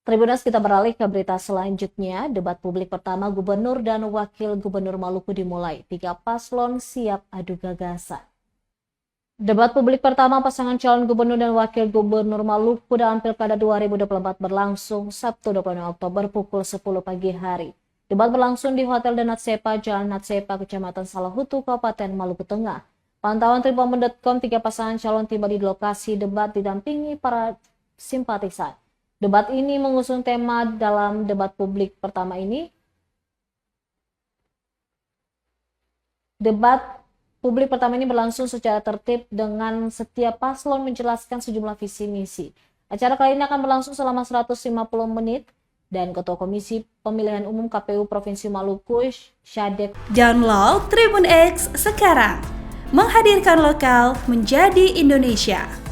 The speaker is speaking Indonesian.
Tribunas, kita beralih ke berita selanjutnya. Debat publik pertama Gubernur dan Wakil Gubernur Maluku dimulai. 3 paslon siap adu gagasan. Debat publik pertama pasangan calon gubernur dan wakil gubernur Maluku dalam Pilkada 2024 berlangsung Sabtu 26 Oktober pukul 10 pagi hari. Debat berlangsung di Hotel Natsepa, Jalan Natsepa, Kecamatan Salahutu, Kabupaten Maluku Tengah. Pantauan Tribun.com, 3 pasangan calon tiba di lokasi debat didampingi para simpatisan. Debat ini mengusung tema dalam debat publik pertama ini. Debat publik pertama ini berlangsung secara tertib dengan setiap paslon menjelaskan sejumlah visi misi. Acara kali ini akan berlangsung selama 150 menit dan Ketua Komisi Pemilihan Umum KPU Provinsi Maluku, Syadek. Download Tribun X sekarang, menghadirkan lokal menjadi Indonesia.